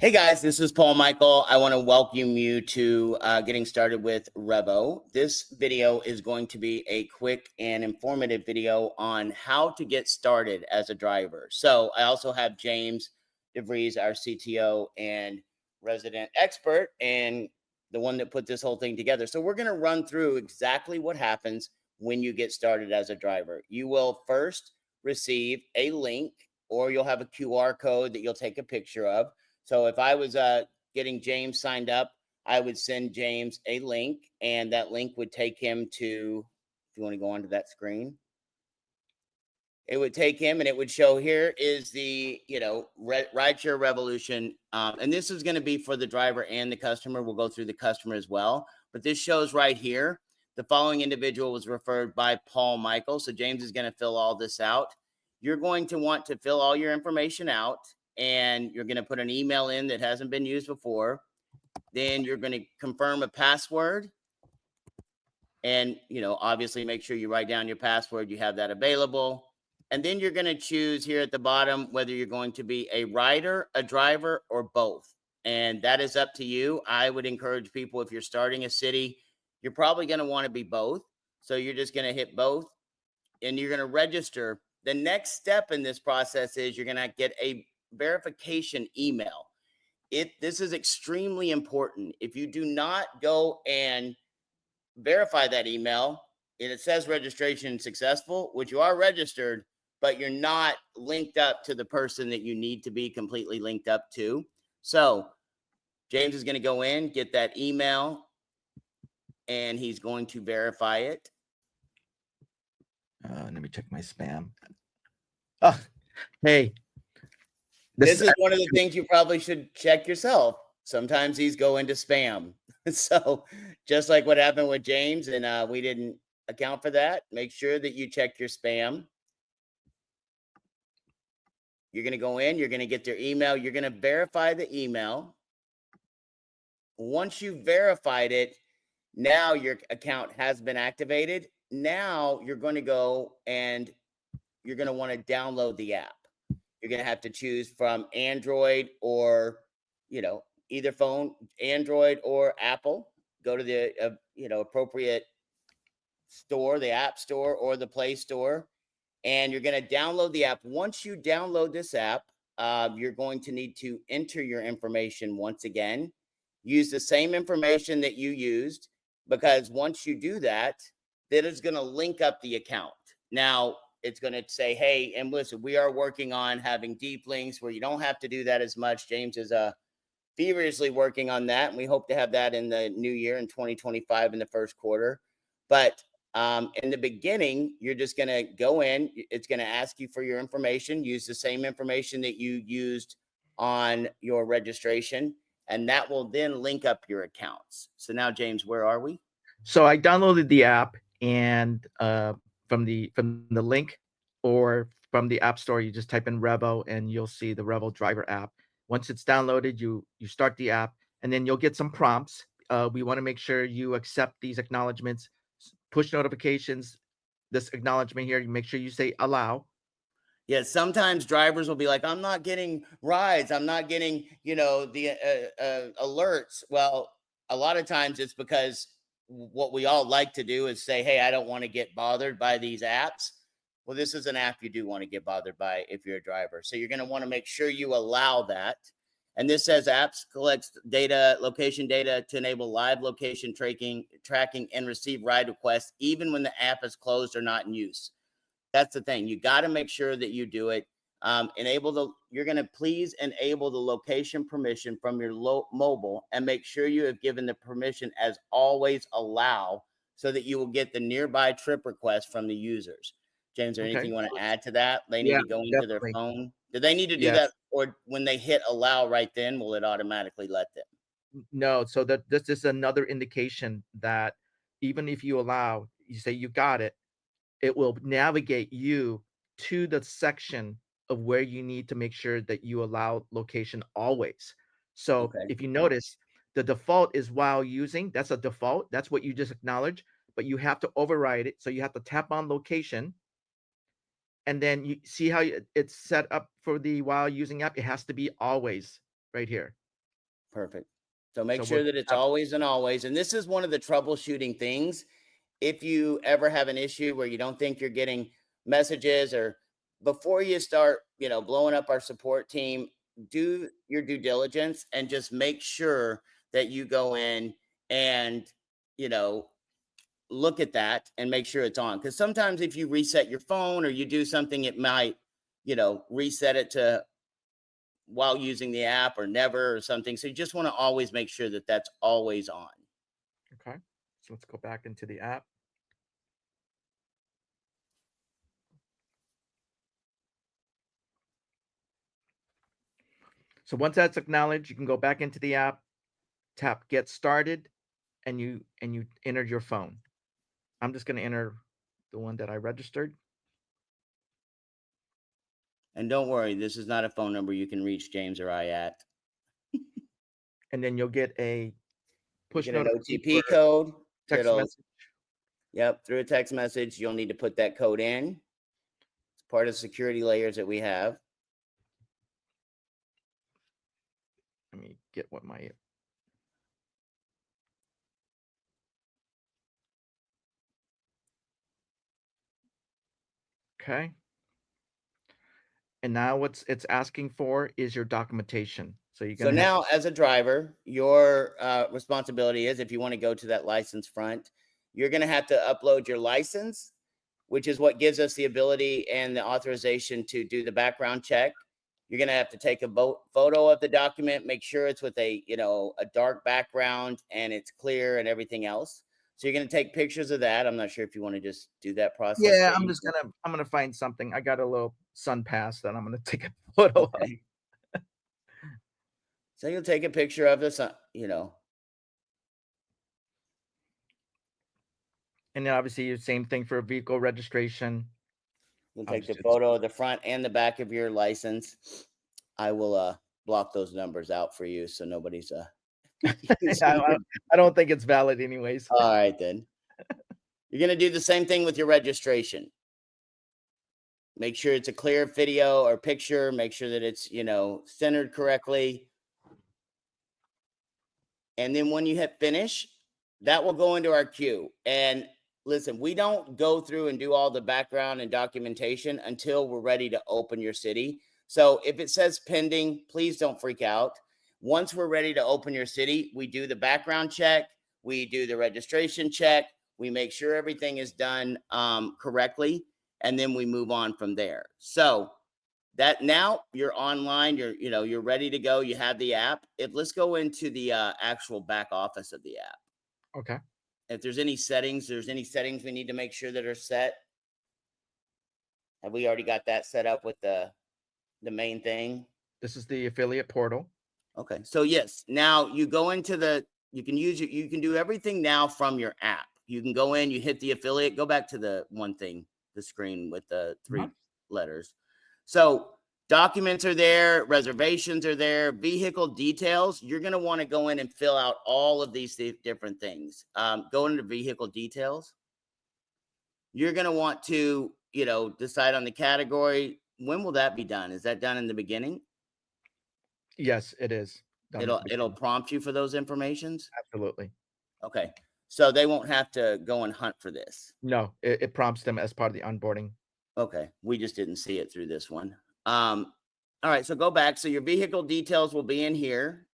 Hey guys, this is Paul Michael. I want to welcome you to getting started with REVO. This video is going to be a quick and informative video on how to get started as a driver. So I also have James DeVries, our CTO and resident expert, and the one that put this whole thing together. So we're going to run through exactly what happens when you get started as a driver. You will first receive a link, or you'll have a QR code that you'll take a picture of. So if I was getting James signed up, I would send James a link, and that link would take him to, if you want to go onto that screen, it would take him and it would show here is the, rideshare revolution. And this is going to be for the driver and the customer. We'll go through the customer as well. But this shows right here, the following individual was referred by Paul Michael. So James is going to fill all this out. You're going to want to fill all your information out, and you're going to put an email in that hasn't been used before. Then you're going to confirm a password, and obviously make sure you write down your password. You have that available. And then you're going to choose here at the bottom whether you're going to be a rider, a driver, or both. And that is up to you. I would encourage people, if you're starting a city, you're probably going to want to be both. So you're just going to hit both, and you're going to register. The next step in this process is you're going to get a verification email. This is extremely important. If you do not go and verify that email, and it says registration successful, which you are registered, but you're not linked up to the person that you need to be completely linked up to. So James is going to go in, get that email, and he's going to verify it. Let me check my spam. Oh, hey. This is one of the things you probably should check yourself. Sometimes these go into spam. So just like what happened with James, and we didn't account for that, make sure that you check your spam. You're going to go in, you're going to get their email, you're going to verify the email. Once you've verified it, now your account has been activated. Now you're going to go and you're going to want to download the app. You're going to have to choose from Android or, either phone, Android or Apple. Go to the, appropriate store, the App Store or the Play Store, and you're going to download the app. Once you download this app, you're going to need to enter your information once again. Use the same information that you used, because once you do that, that is going to link up the account. Now, it's going to say, hey, and listen, we are working on having deep links where you don't have to do that as much. James is feverishly working on that, and we hope to have that in the new year in 2025 in the first quarter. But in the beginning, you're just going to go in. It's going to ask you for your information. Use the same information that you used on your registration, and that will then link up your accounts. So now, James, where are we? So I downloaded the app, and from the link or from the App Store, you just type in REVO and you'll see the REVO Driver app. Once it's downloaded, you start the app, and then you'll get some prompts. We want to make sure you accept these acknowledgments, push notifications, this acknowledgement here. You make sure you say allow. Yeah, sometimes drivers will be like, I'm not getting rides. I'm not getting, the alerts. Well, a lot of times it's because what we all like to do is say, hey, I don't want to get bothered by these apps. Well, this is an app you do want to get bothered by if you're a driver. So you're going to want to make sure you allow that. And this says apps collects data, location data to enable live location tracking and receive ride requests, even when the app is closed or not in use. That's the thing. You got to make sure that you do it. You're going to please enable the location permission from your mobile, and make sure you have given the permission as always allow, so that you will get the nearby trip request from the users. James, is there anything you want to add to that? They need to go into their phone. Do they need to do that, or when they hit allow right then, will it automatically let them? No. So this is another indication that even if you allow, you say you got it, it will navigate you to the section of where you need to make sure that you allow location always. So if you notice, the default is while using. That's a default. That's what you just acknowledge, but you have to override it. So you have to tap on location, and then you see how it's set up for the while using app. It has to be always right here. Perfect. So make So sure we'll that it's have always and always. And this is one of the troubleshooting things. If you ever have an issue where you don't think you're getting messages, or before you start, blowing up our support team, do your due diligence and just make sure that you go in and, you know, look at that and make sure it's on. Because sometimes if you reset your phone or you do something, it might, reset it to while using the app or never or something. So you just want to always make sure that that's always on. okay. So let's go back into the app. So once that's acknowledged, you can go back into the app, tap get started, and you enter your phone. I'm just going to enter the one that I registered. And don't worry, this is not a phone number you can reach James or I at. And then you'll get a You push get an notification or OTP code text that'll, message. yep, through a text message. You'll need to put that code in. It's part of the security layers that we have. Let me get what my okay. And now what's it's asking for is your documentation. So you're So going to have now, as a driver, your responsibility is, if you want to go to that license front, you're going to have to upload your license, which is what gives us the ability and the authorization to do the background check. You're going to have to take a photo of the document, make sure it's with a dark background and it's clear and everything else. So you're going to take pictures of that. I'm not sure if you want to just do that process, yeah, James. I'm gonna find something. I got a little sun pass that I'm gonna take a photo of. Okay. So you'll take a picture of this, And then obviously the same thing for vehicle registration. you'll take the Obviously, it's photo of the front and the back of your license. I will block those numbers out for you so nobody's using I your. I don't think it's valid anyways. All right, then. You're going to do the same thing with your registration. Make sure it's a clear video or picture. Make sure that it's, centered correctly. And then when you hit finish, that will go into our queue. And listen, we don't go through and do all the background and documentation until we're ready to open your city. So if it says pending, please don't freak out. Once we're ready to open your city, we do the background check, we do the registration check, we make sure everything is done correctly, and then we move on from there. So that now you're online, you're ready to go, you have the app. Let's go into the actual back office of the app. Okay. If there's any settings we need to make sure that are set. Have we already got that set up with the main thing? This is the affiliate portal. Okay, so yes, now you go into you can do everything now from your app. You can go in, you hit the affiliate, go back to the one thing, the screen with the 3 letters. So documents are there, reservations are there, vehicle details. You're going to want to go in and fill out all of these different things. Go into vehicle details. You're going to want to, decide on the category. When will that be done? Is that done in the beginning? Yes, it is. It'll prompt you for those informations. Absolutely. Okay. So they won't have to go and hunt for this. No, it prompts them as part of the onboarding. Okay. We just didn't see it through this one. All right. So go back. So your vehicle details will be in here.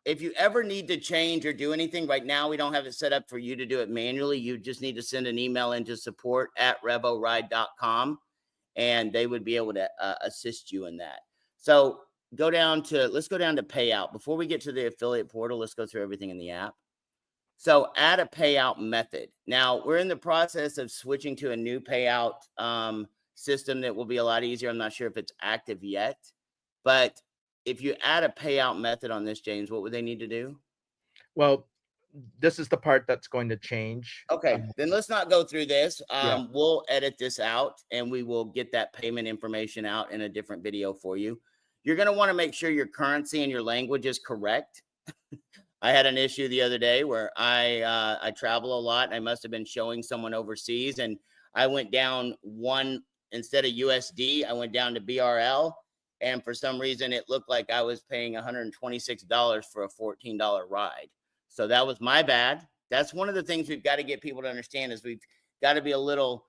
If you ever need to change or do anything right now, we don't have it set up for you to do it manually. You just need to send an email into support@revoride.com and they would be able to assist you in that. So let's go down to payout. Before we get to the affiliate portal, let's go through everything in the app. So add a payout method. Now we're in the process of switching to a new payout system that will be a lot easier. I'm not sure if it's active yet, but if you add a payout method on this, James, what would they need to do? Well, this is the part that's going to change. Okay, then let's not go through this. Yeah. We'll edit this out and we will get that payment information out in a different video for you. You're going to want to make sure your currency and your language is correct. I had an issue the other day where I travel a lot. I must have been showing someone overseas and I went down instead of USD, I went down to BRL And for some reason, it looked like I was paying $126 for a $14 ride. So that was my bad. That's one of the things we've got to get people to understand is we've got to be a little,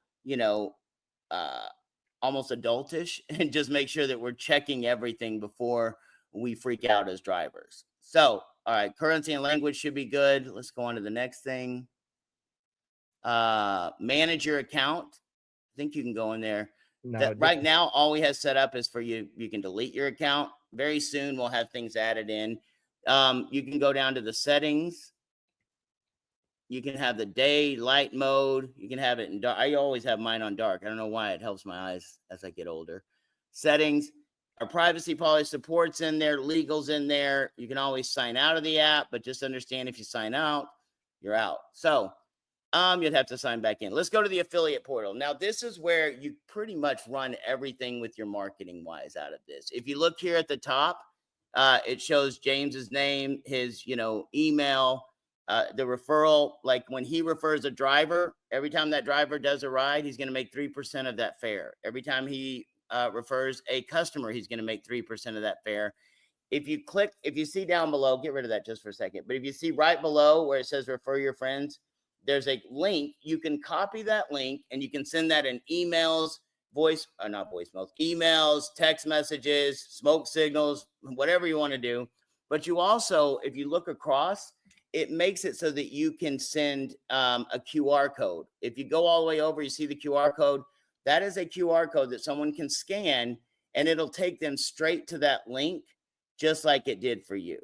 almost adultish and just make sure that we're checking everything before we freak out as drivers. So, all right, currency and language should be good. Let's go on to the next thing. Manage your account. I think you can go in there. No, That right now, all we have set up is for you. You can delete your account. Very soon, we'll have things added in. You can go down to the settings. You can have the day light mode. You can have it in dark. I always have mine on dark. I don't know why. It helps my eyes as I get older. Settings. Our privacy policy support's in there. Legal's in there. You can always sign out of the app, but just understand if you sign out, you're out. So you'd have to sign back in. Let's go to the affiliate portal. Now, this is where you pretty much run everything with your marketing wise out of this. If you look here at the top, it shows James's name, his, email, the referral. Like when he refers a driver, every time that driver does a ride, he's going to make 3% of that fare. Every time he refers a customer, he's going to make 3% of that fare. If you see down below, get rid of that just for a second. But if you see right below where it says refer your friends, there's a link. You can copy that link and you can send that in emails, emails, text messages, smoke signals, whatever you want to do. But you also, if you look across, it makes it so that you can send a QR code. If you go all the way over, you see the QR code. That is a QR code that someone can scan and it'll take them straight to that link, just like it did for you.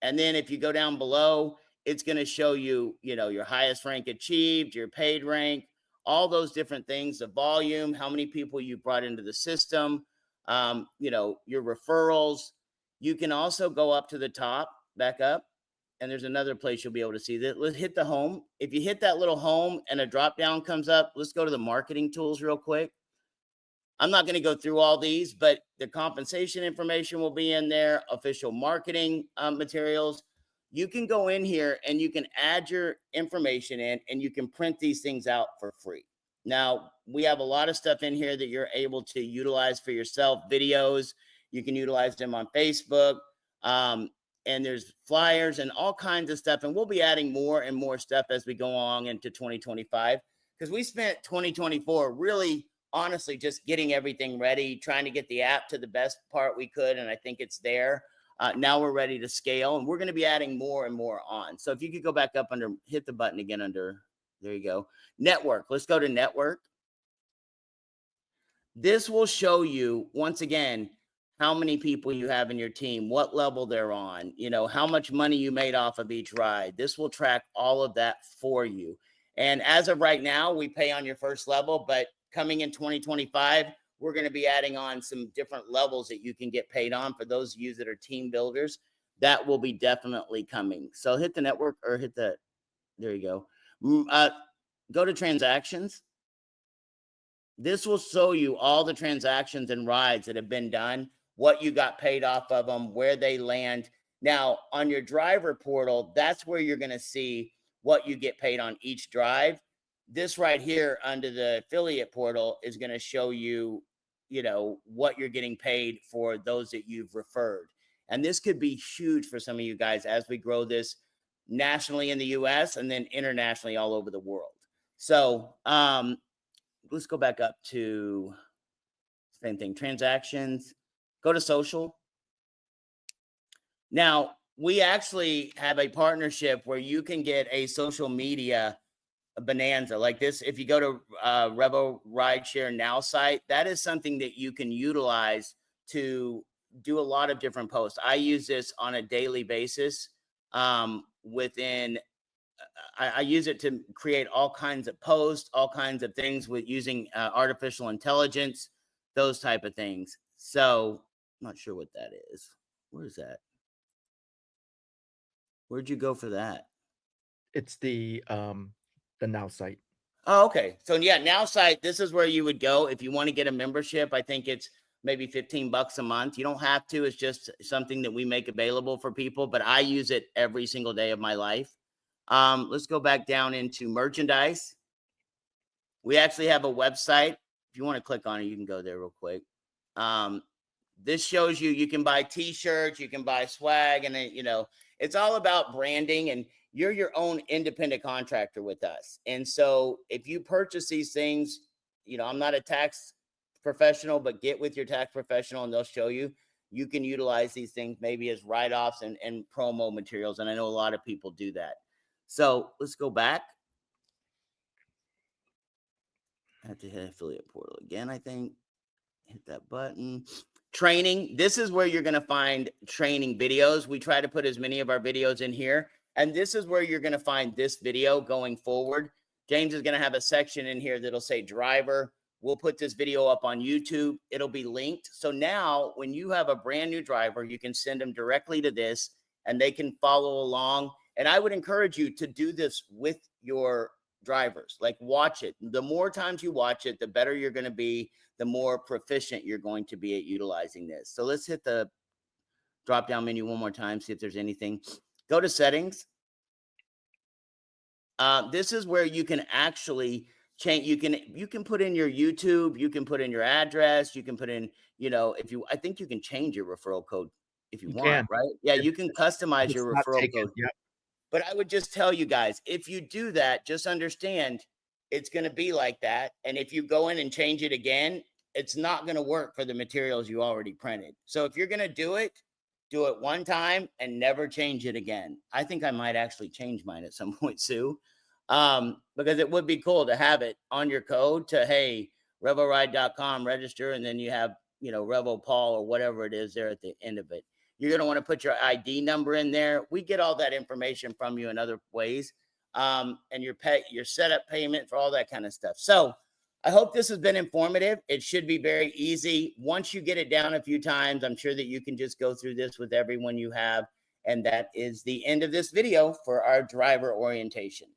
And then if you go down below, it's going to show you, your highest rank achieved, your paid rank, all those different things, the volume, how many people you brought into the system, your referrals. You can also go up to the top, back up, and there's another place you'll be able to see that. Let's hit the home. If you hit that little home and a drop down comes up, let's go to the marketing tools real quick. I'm not going to go through all these, but the compensation information will be in there, official marketing materials. You can go in here and you can add your information in and you can print these things out for free. Now, we have a lot of stuff in here that you're able to utilize for yourself. Videos, you can utilize them on Facebook. And there's flyers and all kinds of stuff. And we'll be adding more and more stuff as we go along into 2025, because we spent 2024 really, honestly, just getting everything ready, trying to get the app to the best part we could. And I think it's there. Now we're ready to scale, and we're going to be adding more and more on. So if you could go back up under, hit the button again under, there you go. Network. Let's go to network. This will show you, once again, how many people you have in your team, what level they're on, how much money you made off of each ride. This will track all of that for you. And as of right now, we pay on your first level, but coming in 2025, we're going to be adding on some different levels that you can get paid on for those of you that are team builders. That will be definitely coming. So hit the network or hit the, there you go. Go to transactions. This will show you all the transactions and rides that have been done, what you got paid off of them, where they land. Now, on your driver portal, that's where you're going to see what you get paid on each drive. This right here under the affiliate portal is going to show you, what you're getting paid for those that you've referred. And this could be huge for some of you guys as we grow this nationally in the US and then internationally all over the world. So let's go back up to same thing, transactions, go to social. Now, we actually have a partnership where you can get a social media bonanza like this. If you go to REVO Rideshare Now site, that is something that you can utilize to do a lot of different posts. I use this on a daily basis. I use it to create all kinds of posts, all kinds of things with using artificial intelligence, those type of things. So I'm not sure what that is. Where is that? Where'd you go for that? It's the Now site. Oh, okay. So yeah, Now site, this is where you would go if you want to get a membership. I think it's maybe $15 a month. You don't have to. It's just something that we make available for people, but I use it every single day of my life. Let's go back down into merchandise. We actually have a website. If you want to click on it, you can go there real quick. This shows you can buy t-shirts, you can buy swag, and then, it's all about branding, and you're your own independent contractor with us. And so if you purchase these things, I'm not a tax professional, but get with your tax professional and they'll show you. You can utilize these things maybe as write-offs and promo materials. And I know a lot of people do that. So let's go back. I have to hit affiliate portal again, I think. Hit that button. Training. This is where you're going to find training videos. We try to put as many of our videos in here. And this is where you're going to find this video going forward. James is going to have a section in here that'll say driver. We'll put this video up on YouTube. It'll be linked. So now when you have a brand new driver, you can send them directly to this and they can follow along. And I would encourage you to do this with your drivers. Like, watch it. The more times you watch it, the better you're going to be, the more proficient you're going to be at utilizing this. So let's hit the drop down menu one more time, see if there's anything. Go to settings. This is where you can actually change. You can put in your YouTube, you can put in your address, you can put in, I think you can change your referral code if you want, right? Yeah, you can customize your referral code. Yep. But I would just tell you guys, if you do that, just understand it's going to be like that. And if you go in and change it again, it's not going to work for the materials you already printed. So if you're going to do it one time and never change it again. I think I might actually change mine at some point, Sue, because it would be cool to have it on your code to, hey, revoride.com, register, and then you have, Revo Paul or whatever it is there at the end of it. You're going to want to put your ID number in there. We get all that information from you in other ways, and your setup payment for all that kind of stuff. So I hope this has been informative. It should be very easy. Once you get it down a few times, I'm sure that you can just go through this with everyone you have. And that is the end of this video for our driver orientation.